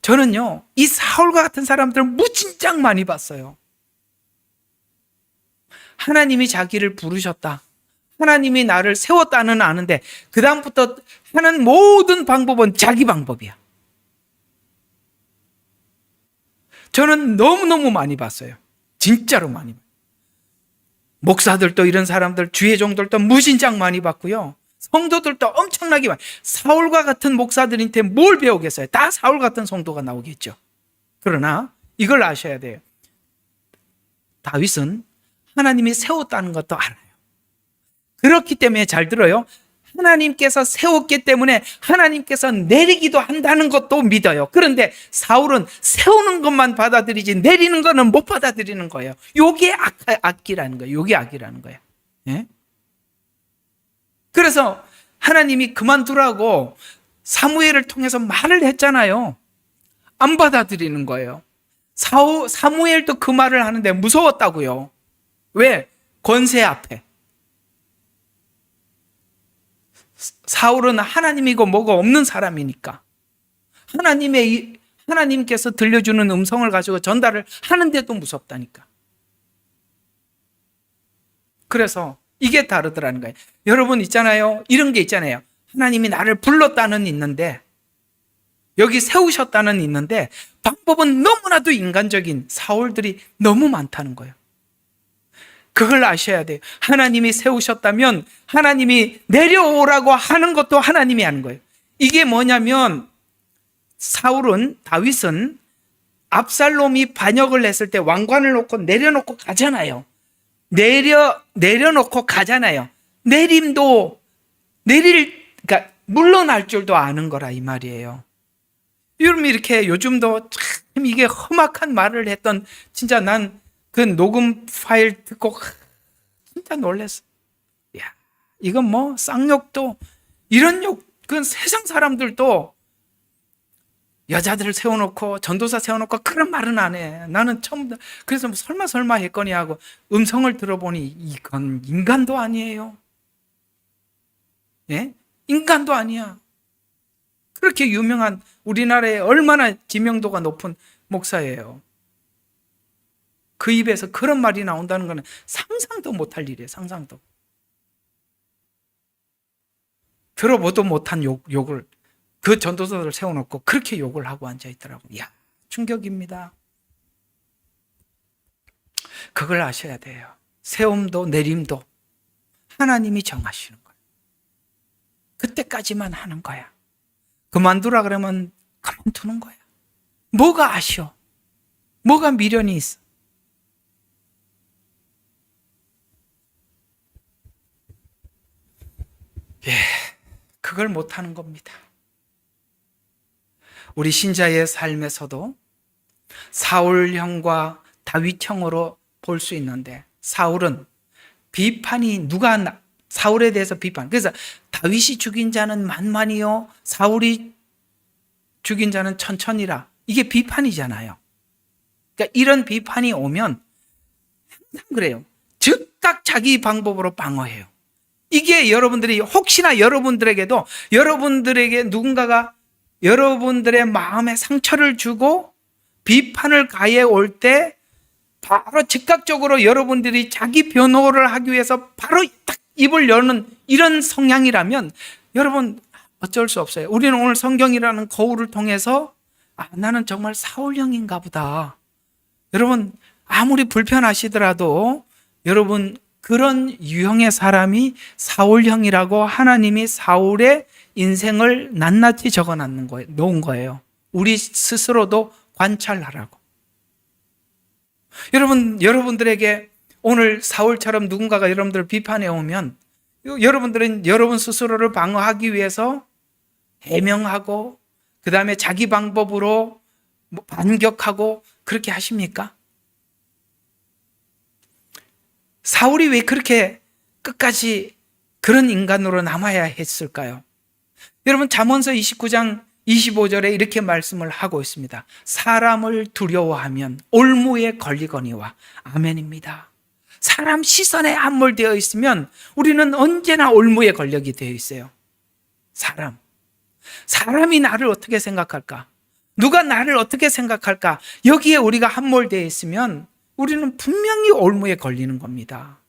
저는요, 이 사울과 같은 사람들을 무진장 많이 봤어요. 하나님이 자기를 부르셨다. 하나님이 나를 세웠다는 아는데 그 다음부터 하는 모든 방법은 자기 방법이야. 저는 너무너무 많이 봤어요. 진짜로 많이 봤어요. 목사들도 이런 사람들, 주의 종들도 무진장 많이 봤고요. 성도들도 엄청나게 많이. 사울과 같은 목사들한테 뭘 배우겠어요? 다 사울 같은 성도가 나오겠죠. 그러나 이걸 아셔야 돼요. 다윗은 하나님이 세웠다는 것도 알아요. 그렇기 때문에 잘 들어요. 하나님께서 세웠기 때문에 하나님께서 내리기도 한다는 것도 믿어요. 그런데 사울은 세우는 것만 받아들이지 내리는 것은 못 받아들이는 거예요. 요게 악이라는 거예요. 요게 악이라는 거예요. 예? 그래서 하나님이 그만두라고 사무엘을 통해서 말을 했잖아요. 안 받아들이는 거예요. 사무엘도 그 말을 하는데 무서웠다고요. 왜? 권세 앞에. 하울은 하나님이고 뭐가 없는 사람이니까. 하나님께서 들려주는 음성을 가지고 전달을 하는데도 무섭다니까. 그래서 이게 다르더라는 거예요. 여러분 있잖아요. 이런 게 있잖아요. 하나님이 나를 불렀다는 있는데, 여기 세우셨다는 있는데, 방법은 너무나도 인간적인 사울들이 너무 많다는 거예요. 그걸 아셔야 돼요. 하나님이 세우셨다면 하나님이 내려오라고 하는 것도 하나님이 하는 거예요. 이게 뭐냐면, 다윗은 압살롬이 반역을 했을 때 왕관을 놓고 내려놓고 가잖아요. 내려놓고 가잖아요. 그러니까 물러날 줄도 아는 거라 이 말이에요. 여러분 이렇게 요즘도 참 이게 험악한 말을 했던, 진짜 난 그 녹음 파일 듣고 진짜 놀랐어. 야, 이건 뭐 쌍욕도 이런 욕, 그건 세상 사람들도 여자들을 세워놓고 전도사 세워놓고 그런 말은 안 해. 나는 처음, 그래서 뭐 설마 했거니 하고 음성을 들어보니 이건 인간도 아니에요. 예? 인간도 아니야. 그렇게 유명한, 우리나라에 얼마나 지명도가 높은 목사예요. 그 입에서 그런 말이 나온다는 것은 상상도 못할 일이에요. 상상도. 들어보도 못한 욕을, 그 전도사들을 세워놓고 그렇게 욕을 하고 앉아있더라고요. 이야, 충격입니다. 그걸 아셔야 돼요. 세움도 내림도 하나님이 정하시는 거예요. 그때까지만 하는 거야. 그만두라 그러면 그만두는 거야. 뭐가 아쉬워? 뭐가 미련이 있어? 예, 그걸 못하는 겁니다. 우리 신자의 삶에서도 사울형과 다윗형으로 볼 수 있는데, 사울은 비판이 사울에 대해서 비판. 그래서 다윗이 죽인 자는 만만이요, 사울이 죽인 자는 천천이라. 이게 비판이잖아요. 그러니까 이런 비판이 오면 항상 그래요. 즉각 자기 방법으로 방어해요. 이게 여러분들이 혹시나 여러분들에게 누군가가 여러분들의 마음에 상처를 주고 비판을 가해 올 때 바로 즉각적으로 여러분들이 자기 변호를 하기 위해서 바로 딱 입을 여는 이런 성향이라면 여러분 어쩔 수 없어요. 우리는 오늘 성경이라는 거울을 통해서 나는 정말 사울형인가 보다. 여러분 아무리 불편하시더라도 여러분 그런 유형의 사람이 사울형이라고 하나님이 사울의 인생을 낱낱이 놓은 거예요. 우리 스스로도 관찰하라고. 여러분들에게 오늘 사울처럼 누군가가 여러분들을 비판해 오면 여러분들은 여러분 스스로를 방어하기 위해서 해명하고 그 다음에 자기 방법으로 반격하고 그렇게 하십니까? 사울이 왜 그렇게 끝까지 그런 인간으로 남아야 했을까요? 여러분 잠언서 29장 25절에 이렇게 말씀을 하고 있습니다. 사람을 두려워하면 올무에 걸리거니와. 아멘입니다. 사람 시선에 함몰되어 있으면 우리는 언제나 올무에 걸리게 되어 있어요. 사람이 나를 어떻게 생각할까? 누가 나를 어떻게 생각할까? 여기에 우리가 함몰되어 있으면 우리는 분명히 올무에 걸리는 겁니다.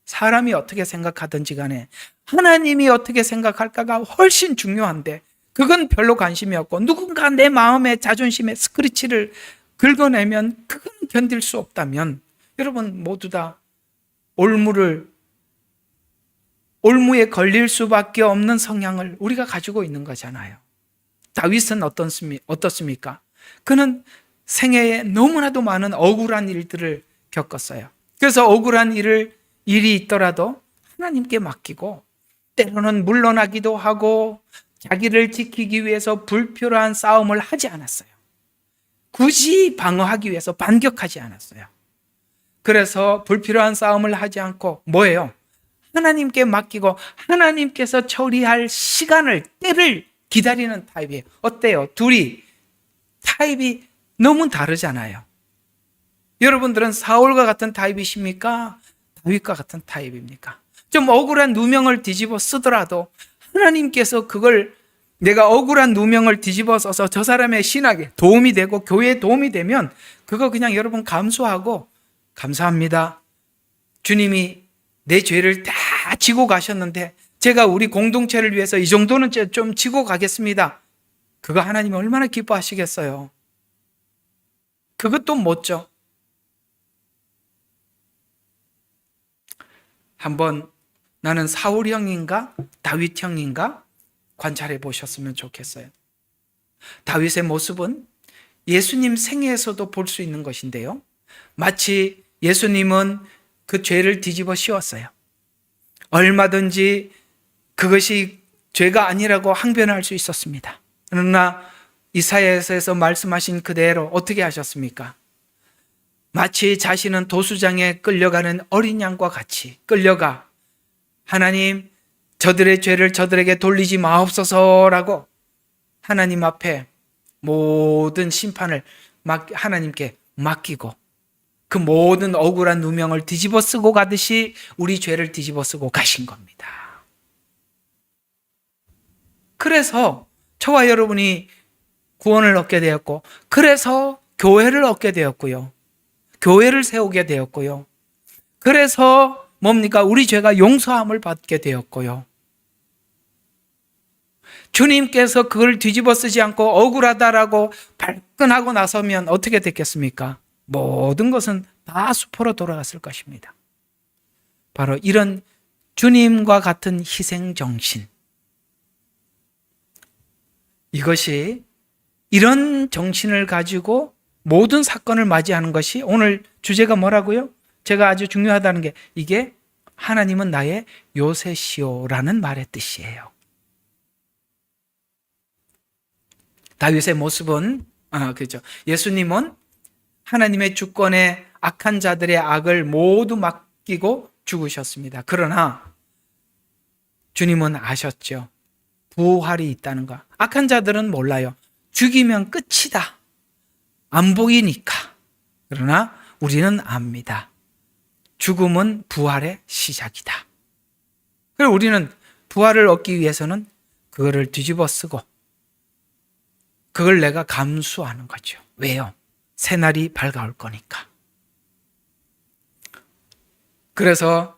사람이 어떻게 생각하든지 간에 하나님이 어떻게 생각할까가 훨씬 중요한데 그건 별로 관심이 없고 누군가 내 마음의 자존심에 스크래치를 긁어내면 그건 견딜 수 없다면 여러분 모두 다 올무에 걸릴 수밖에 없는 성향을 우리가 가지고 있는 거잖아요. 다윗은 어떻습니까? 그는 생애에 너무나도 많은 억울한 일들을 겪었어요. 그래서 억울한 일이 있더라도 하나님께 맡기고 때로는 물러나기도 하고 자기를 지키기 위해서 불필요한 싸움을 하지 않았어요. 굳이 방어하기 위해서 반격하지 않았어요. 그래서 불필요한 싸움을 하지 않고 뭐예요? 하나님께 맡기고 하나님께서 처리할 때를 기다리는 타입이에요. 어때요? 둘이 타입이 너무 다르잖아요. 여러분들은 사울과 같은 타입이십니까? 다윗과 같은 타입입니까? 좀 억울한 누명을 뒤집어 쓰더라도 하나님께서 그걸 내가 억울한 누명을 뒤집어 써서 저 사람의 신학에 도움이 되고 교회에 도움이 되면 그거 그냥 여러분 감수하고 감사합니다. 주님이 내 죄를 다 지고 가셨는데 제가 우리 공동체를 위해서 이 정도는 좀 지고 가겠습니다. 그거 하나님이 얼마나 기뻐하시겠어요. 그것도 못죠. 한번 나는 사울형인가 다윗형인가 관찰해 보셨으면 좋겠어요. 다윗의 모습은 예수님 생애에서도 볼 수 있는 것인데요. 마치 예수님은 그 죄를 뒤집어 씌웠어요. 얼마든지 그것이 죄가 아니라고 항변할 수 있었습니다. 그러나 이사야서에서 말씀하신 그대로 어떻게 하셨습니까? 마치 자신은 도수장에 끌려가는 어린 양과 같이 끌려가 하나님 저들의 죄를 저들에게 돌리지 마옵소서라고 하나님 앞에 모든 심판을 하나님께 맡기고 그 모든 억울한 누명을 뒤집어 쓰고 가듯이 우리 죄를 뒤집어 쓰고 가신 겁니다. 그래서 저와 여러분이 구원을 얻게 되었고 그래서 교회를 얻게 되었고요. 교회를 세우게 되었고요. 그래서 뭡니까? 우리 죄가 용서함을 받게 되었고요. 주님께서 그걸 뒤집어 쓰지 않고 억울하다라고 발끈하고 나서면 어떻게 됐겠습니까? 모든 것은 다 수포로 돌아갔을 것입니다. 바로 이런 주님과 같은 희생정신, 이것이 이런 정신을 가지고 모든 사건을 맞이하는 것이 오늘 주제가 뭐라고요? 제가 아주 중요하다는 게 이게 하나님은 나의 요새시오라는 말의 뜻이에요. 다윗의 모습은 그죠. 예수님은 하나님의 주권에 악한 자들의 악을 모두 맡기고 죽으셨습니다. 그러나 주님은 아셨죠. 부활이 있다는 거. 악한 자들은 몰라요. 죽이면 끝이다. 안 보이니까. 그러나 우리는 압니다. 죽음은 부활의 시작이다. 그리고 우리는 부활을 얻기 위해서는 그거를 뒤집어 쓰고 그걸 내가 감수하는 거죠. 왜요? 새날이 밝아올 거니까. 그래서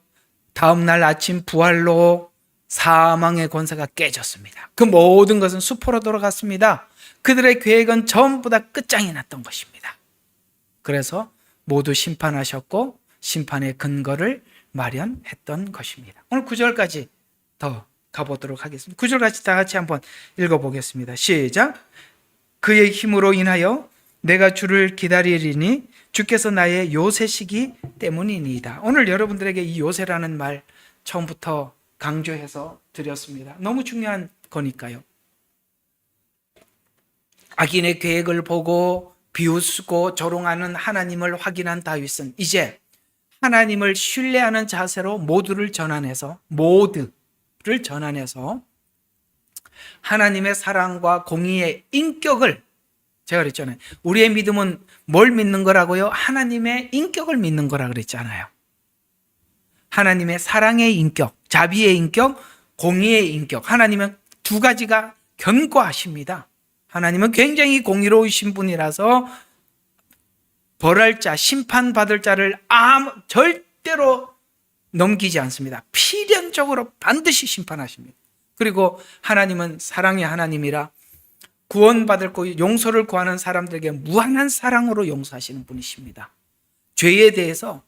다음 날 아침 부활로 사망의 권세가 깨졌습니다. 그 모든 것은 수포로 돌아갔습니다. 그들의 계획은 전부 다 끝장이 났던 것입니다. 그래서 모두 심판하셨고 심판의 근거를 마련했던 것입니다. 오늘 9절까지 더 가보도록 하겠습니다. 9절까지 다 같이 한번 읽어보겠습니다. 시작. 그의 힘으로 인하여 내가 주를 기다리리니 주께서 나의 요새시기 때문이니이다. 오늘 여러분들에게 이 요새라는 말 처음부터 강조해서 드렸습니다. 너무 중요한 거니까요. 악인의 계획을 보고 비웃고 조롱하는 하나님을 확인한 다윗은 이제 하나님을 신뢰하는 자세로 모두를 전환해서 하나님의 사랑과 공의의 인격을, 제가 그랬잖아요. 우리의 믿음은 뭘 믿는 거라고요? 하나님의 인격을 믿는 거라 그랬잖아요. 하나님의 사랑의 인격, 자비의 인격, 공의의 인격. 하나님은 두 가지가 견고하십니다. 하나님은 굉장히 공의로우신 분이라서 벌할 자, 심판받을 자를 절대로 넘기지 않습니다. 필연적으로 반드시 심판하십니다. 그리고 하나님은 사랑의 하나님이라 구원받을 거 용서를 구하는 사람들에게 무한한 사랑으로 용서하시는 분이십니다. 죄에 대해서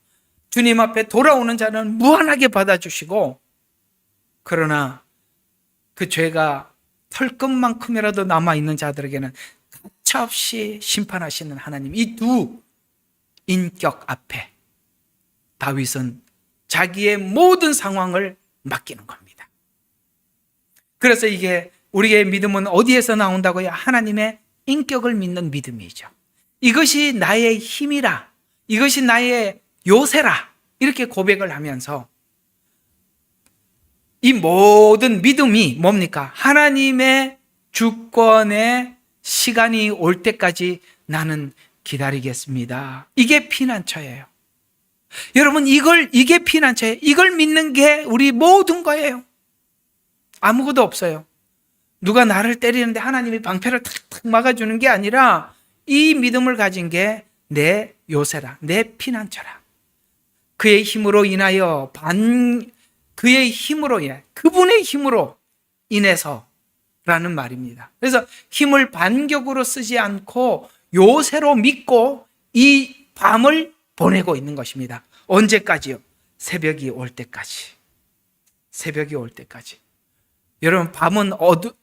주님 앞에 돌아오는 자는 무한하게 받아주시고, 그러나 그 죄가 털끝만큼이라도 남아있는 자들에게는 가차없이 심판하시는 하나님, 이 두 인격 앞에 다윗은 자기의 모든 상황을 맡기는 겁니다. 그래서 이게 우리의 믿음은 어디에서 나온다고요? 하나님의 인격을 믿는 믿음이죠. 이것이 나의 힘이라, 이것이 나의 요새라, 이렇게 고백을 하면서 이 모든 믿음이 뭡니까? 하나님의 주권의 시간이 올 때까지 나는 기다리겠습니다. 이게 피난처예요. 여러분, 이게 피난처예요. 이걸 믿는 게 우리 모든 거예요. 아무것도 없어요. 누가 나를 때리는데 하나님이 방패를 탁탁 막아주는 게 아니라 이 믿음을 가진 게 내 요새라, 내 피난처라. 그의 힘으로 인하여 그의 힘으로 인해, 그분의 힘으로 인해서라는 말입니다. 그래서 힘을 반격으로 쓰지 않고 요새로 믿고 이 밤을 보내고 있는 것입니다. 언제까지요? 새벽이 올 때까지. 새벽이 올 때까지. 여러분, 밤은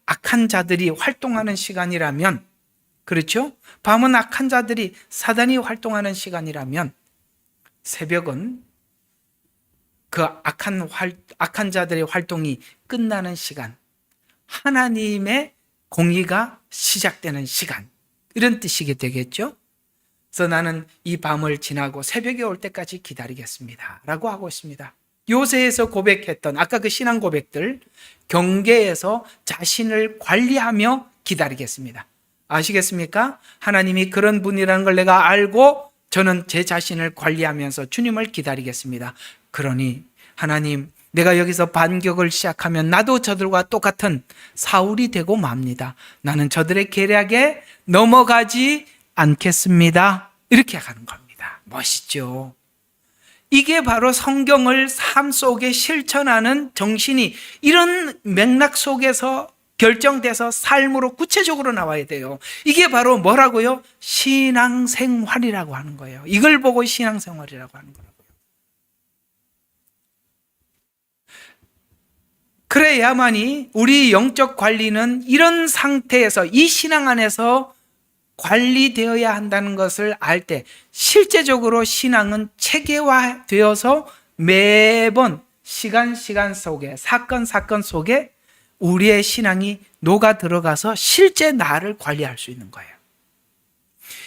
악한 자들이 활동하는 시간이라면, 그렇죠? 밤은 악한 자들이, 사단이 활동하는 시간이라면, 새벽은 그 악한 자들의 활동이 끝나는 시간, 하나님의 공의가 시작되는 시간, 이런 뜻이게 되겠죠? 그래서 나는 이 밤을 지나고 새벽이 올 때까지 기다리겠습니다 라고 하고 있습니다. 요새에서 고백했던 아까 그 신앙 고백들, 경계에서 자신을 관리하며 기다리겠습니다. 아시겠습니까? 하나님이 그런 분이라는 걸 내가 알고 저는 제 자신을 관리하면서 주님을 기다리겠습니다. 그러니 하나님, 내가 여기서 반격을 시작하면 나도 저들과 똑같은 사울이 되고 맙니다. 나는 저들의 계략에 넘어가지 않겠습니다. 이렇게 가는 겁니다. 멋있죠? 이게 바로 성경을 삶 속에 실천하는 정신이 이런 맥락 속에서 결정돼서 삶으로 구체적으로 나와야 돼요. 이게 바로 뭐라고요? 신앙생활이라고 하는 거예요. 이걸 보고 신앙생활이라고 하는 거라고요. 그래야만이 우리 영적 관리는 이런 상태에서, 이 신앙 안에서 관리되어야 한다는 것을 알 때 실제적으로 신앙은 체계화되어서 매번 시간 속에, 사건 속에 우리의 신앙이 녹아 들어가서 실제 나를 관리할 수 있는 거예요.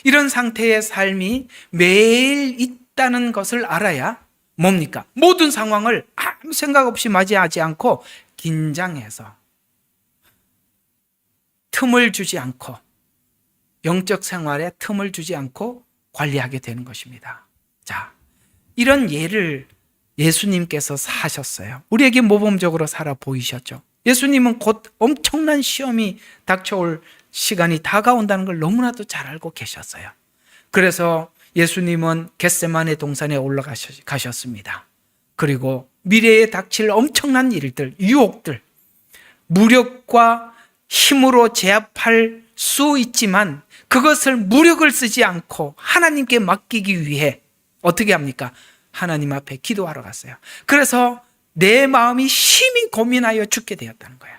이런 상태의 삶이 매일 있다는 것을 알아야 뭡니까? 모든 상황을 아무 생각 없이 맞이하지 않고 긴장해서 틈을 주지 않고, 영적 생활에 틈을 주지 않고 관리하게 되는 것입니다. 자, 이런 예를 예수님께서 하셨어요. 우리에게 모범적으로 살아 보이셨죠. 예수님은 곧 엄청난 시험이 닥쳐올 시간이 다가온다는 걸 너무나도 잘 알고 계셨어요. 그래서 예수님은 겟세마네 동산에 올라가셨습니다. 그리고 미래에 닥칠 엄청난 일들, 유혹들, 무력과 힘으로 제압할 수 있지만 그것을 무력을 쓰지 않고 하나님께 맡기기 위해 어떻게 합니까? 하나님 앞에 기도하러 갔어요. 그래서 내 마음이 심히 고민하여 죽게 되었다는 거예요.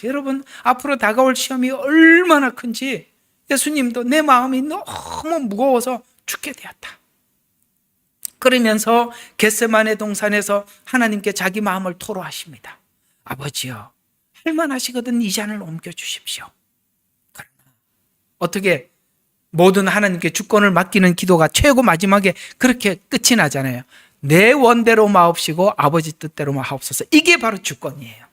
여러분, 앞으로 다가올 시험이 얼마나 큰지 예수님도 내 마음이 너무 무거워서 죽게 되었다. 그러면서 겟세마네 동산에서 하나님께 자기 마음을 토로하십니다. 아버지여, 할만하시거든 이 잔을 옮겨주십시오. 그러나 어떻게 모든 하나님께 주권을 맡기는 기도가 최고 마지막에 그렇게 끝이 나잖아요. 내 원대로 마옵시고 아버지 뜻대로 마옵소서. 이게 바로 주권이에요.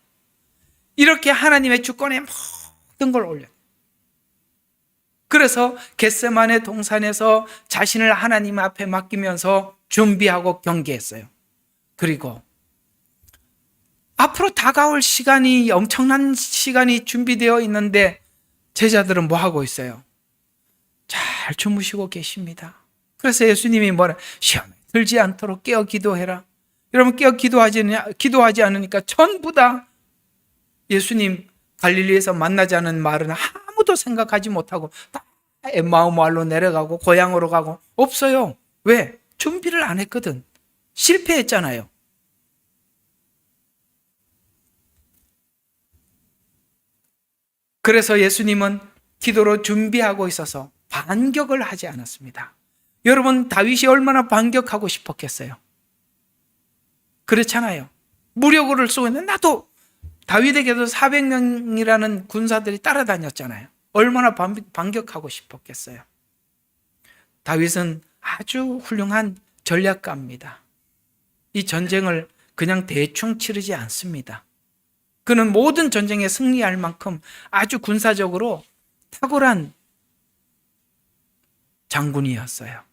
이렇게 하나님의 주권에 모든 걸 올려요. 그래서 겟세마네 동산에서 자신을 하나님 앞에 맡기면서 준비하고 경계했어요. 그리고 앞으로 다가올 시간이, 엄청난 시간이 준비되어 있는데 제자들은 뭐 하고 있어요? 잘 주무시고 계십니다. 그래서 예수님이 뭐라? 시험에 들지 않도록 깨어 기도해라. 여러분, 깨어 기도하지 않으니까 전부 다 예수님 갈릴리에서 만나자는 말은 아무도 생각하지 못하고 다 엠마오마을로 내려가고 고향으로 가고 없어요. 왜? 준비를 안 했거든. 실패했잖아요. 그래서 예수님은 기도로 준비하고 있어서 반격을 하지 않았습니다. 여러분, 다윗이 얼마나 반격하고 싶었겠어요? 그렇잖아요. 무력을 쏘고 있는데 나도, 다윗에게도 400명이라는 군사들이 따라다녔잖아요. 얼마나 반격하고 싶었겠어요. 다윗은 아주 훌륭한 전략가입니다. 이 전쟁을 그냥 대충 치르지 않습니다. 그는 모든 전쟁에 승리할 만큼 아주 군사적으로 탁월한 장군이었어요.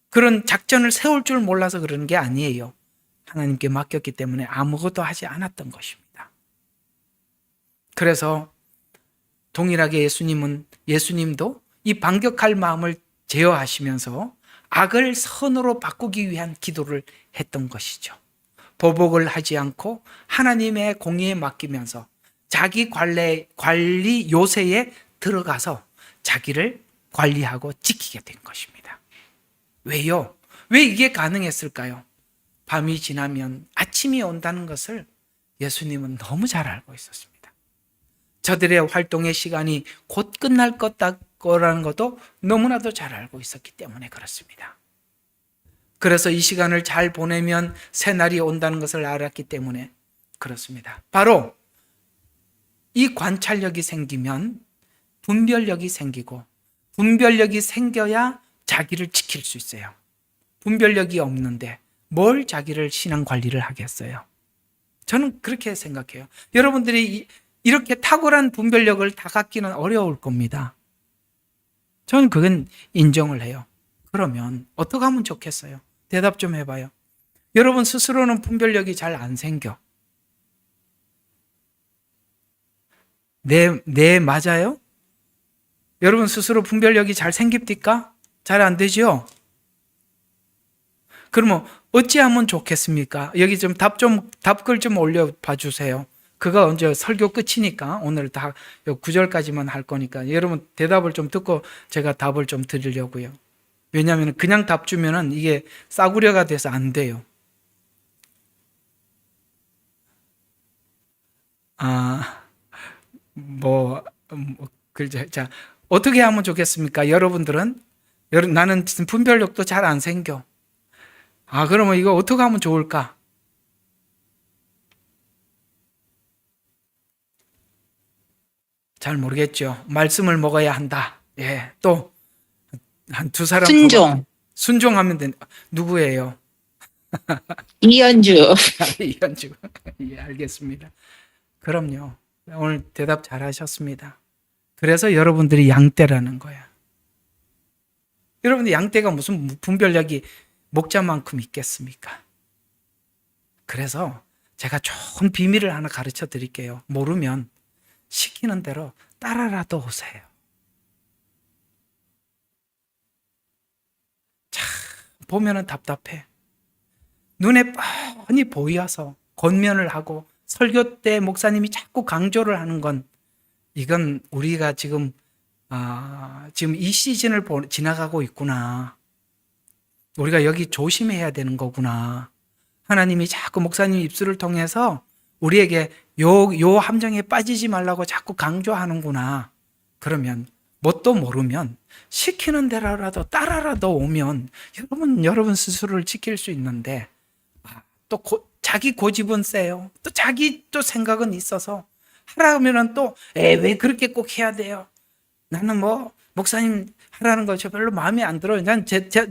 그런 작전을 세울 줄 몰라서 그러는 게 아니에요. 하나님께 맡겼기 때문에 아무것도 하지 않았던 것입니다. 그래서 동일하게 예수님도 이 반격할 마음을 제어하시면서 악을 선으로 바꾸기 위한 기도를 했던 것이죠. 보복을 하지 않고 하나님의 공의에 맡기면서 자기 관리 요새에 들어가서 자기를 관리하고 지키게 된 것입니다. 왜요? 왜 이게 가능했을까요? 밤이 지나면 아침이 온다는 것을 예수님은 너무 잘 알고 있었습니다. 저들의 활동의 시간이 곧 끝날 거라는 것도 너무나도 잘 알고 있었기 때문에 그렇습니다. 그래서 이 시간을 잘 보내면 새날이 온다는 것을 알았기 때문에 그렇습니다. 바로 이 관찰력이 생기면 분별력이 생기고, 분별력이 생겨야 자기를 지킬 수 있어요. 분별력이 없는데 뭘 자기를 신앙 관리를 하겠어요? 저는 그렇게 생각해요. 여러분들이 이렇게 탁월한 분별력을 다 갖기는 어려울 겁니다. 저는 그건 인정을 해요. 그러면 어떻게 하면 좋겠어요? 대답 좀 해봐요. 여러분 스스로는 분별력이 잘 안 생겨. 네, 맞아요? 여러분 스스로 분별력이 잘 생깁니까? 잘 안 되죠? 그러면 어찌하면 좋겠습니까? 여기 좀 답글 좀 올려봐 주세요. 그거 언제 설교 끝이니까 오늘 다 9절까지만 할 거니까 여러분 대답을 좀 듣고 제가 답을 좀 드리려고요. 왜냐하면 그냥 답 주면은 이게 싸구려가 돼서 안 돼요. 자, 어떻게 하면 좋겠습니까? 여러분들은? 나는 분별력도 잘 안 생겨. 그러면 이거 어떻게 하면 좋을까? 잘 모르겠죠. 말씀을 먹어야 한다. 예, 또 한 두 사람 순종. 순종하면 된다. 누구예요? 이연주. 이현주. 예, 알겠습니다. 그럼요. 오늘 대답 잘 하셨습니다. 그래서 여러분들이 양떼라는 거야. 여러분들 양떼가 무슨 분별력이 목자만큼 있겠습니까? 그래서 제가 좋은 비밀을 하나 가르쳐 드릴게요. 모르면 시키는 대로 따라라도 오세요. 참 보면은 답답해. 눈에 뻔히 보여서 권면을 하고 설교 때 목사님이 자꾸 강조를 하는 건 이건 우리가 지금 이 시즌을 지나가고 있구나. 우리가 여기 조심해야 되는 거구나. 하나님이 자꾸 목사님 입술을 통해서 우리에게 요 함정에 빠지지 말라고 자꾸 강조하는구나. 그러면 뭣도 모르면 시키는 대로라도 따라라도 오면 여러분 스스로를 지킬 수 있는데 또 자기 고집은 세요. 또 자기 또 생각은 있어서 하라면은 또 왜 그렇게 꼭 해야 돼요? 나는 목사님 하라는 거 저 별로 마음에 안 들어요.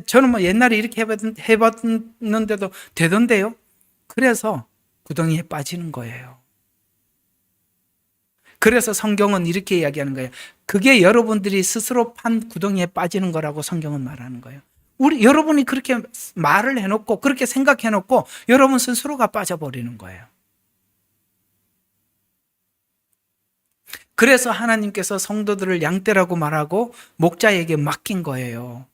저는 옛날에 이렇게 해봤는데도 되던데요. 그래서 구덩이에 빠지는 거예요. 그래서 성경은 이렇게 이야기하는 거예요. 그게 여러분들이 스스로 판 구덩이에 빠지는 거라고 성경은 말하는 거예요. 여러분이 그렇게 말을 해놓고 그렇게 생각해놓고 여러분 스스로가 빠져버리는 거예요. 그래서 하나님께서 성도들을 양떼라고 말하고 목자에게 맡긴 거예요.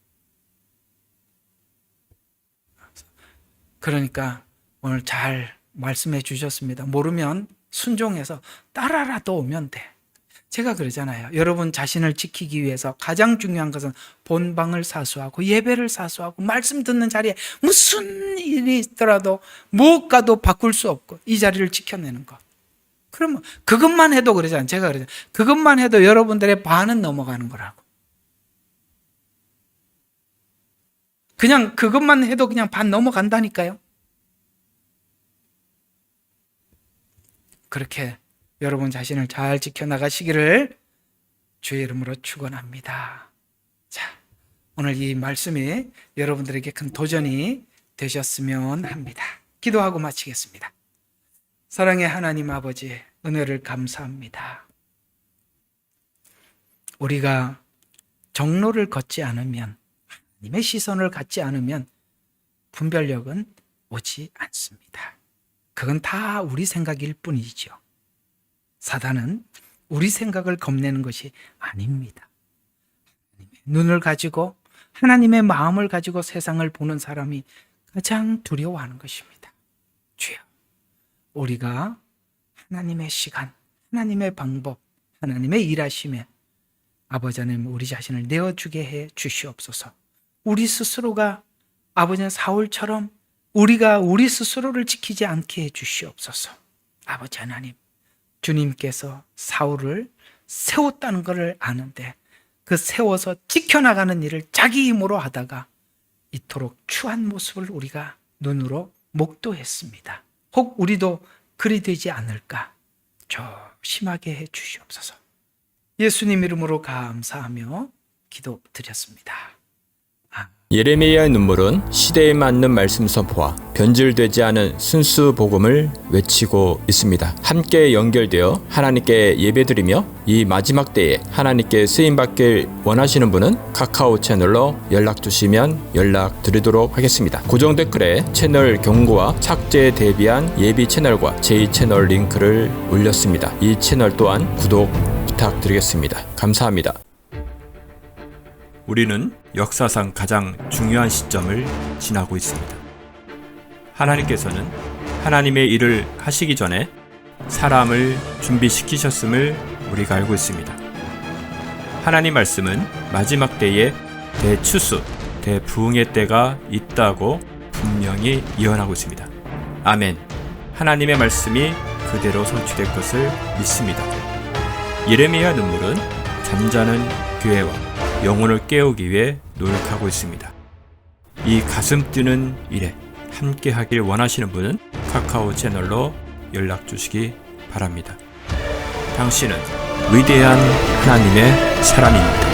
그러니까 오늘 잘 말씀해 주셨습니다. 모르면 순종해서 따라라도 오면 돼. 제가 그러잖아요. 여러분 자신을 지키기 위해서 가장 중요한 것은 본방을 사수하고 예배를 사수하고 말씀 듣는 자리에 무슨 일이 있더라도 무엇과도 바꿀 수 없고 이 자리를 지켜내는 것. 그러면 그것만 해도 그러잖아요. 제가 그러잖아요. 그것만 해도 여러분들의 반은 넘어가는 거라고. 그냥 그것만 해도 그냥 반 넘어간다니까요. 그렇게 여러분 자신을 잘 지켜나가시기를 주의 이름으로 축원합니다. 자, 오늘 이 말씀이 여러분들에게 큰 도전이 되셨으면 합니다. 기도하고 마치겠습니다. 사랑의 하나님 아버지, 은혜를 감사합니다. 우리가 정로를 걷지 않으면, 하나님의 시선을 갖지 않으면 분별력은 오지 않습니다. 그건 다 우리 생각일 뿐이죠. 사단은 우리 생각을 겁내는 것이 아닙니다. 눈을 가지고 하나님의 마음을 가지고 세상을 보는 사람이 가장 두려워하는 것입니다. 주여, 우리가 하나님의 시간, 하나님의 방법, 하나님의 일하심에 아버지 하나님 우리 자신을 내어주게 해 주시옵소서. 우리 스스로가 아버지 사울처럼 우리가 우리 스스로를 지키지 않게 해 주시옵소서. 아버지 하나님, 주님께서 사울을 세웠다는 것을 아는데 그 세워서 지켜나가는 일을 자기 힘으로 하다가 이토록 추한 모습을 우리가 눈으로 목도했습니다. 혹 우리도 그리 되지 않을까 조심하게 해 주시옵소서. 예수님 이름으로 감사하며 기도드렸습니다. 예레미야의 눈물은 시대에 맞는 말씀 선포와 변질되지 않은 순수 복음을 외치고 있습니다. 함께 연결되어 하나님께 예배드리며 이 마지막 때에 하나님께 쓰임받길 원하시는 분은 카카오 채널로 연락주시면 연락드리도록 하겠습니다. 고정 댓글에 채널 경고와 착제에 대비한 예비 채널과 제2채널 링크를 올렸습니다. 이 채널 또한 구독 부탁드리겠습니다. 감사합니다. 우리는 역사상 가장 중요한 시점을 지나고 있습니다. 하나님께서는 하나님의 일을 하시기 전에 사람을 준비시키셨음을 우리가 알고 있습니다. 하나님 말씀은 마지막 때에 대추수, 대부흥의 때가 있다고 분명히 예언하고 있습니다. 아멘. 하나님의 말씀이 그대로 성취될 것을 믿습니다. 예레미야 눈물은 잠자는 교회와 영혼을 깨우기 위해 노력하고 있습니다. 이 가슴 뛰는 일에 함께 하길 원하시는 분은 카카오 채널로 연락 주시기 바랍니다. 당신은 위대한 하나님의 사람입니다.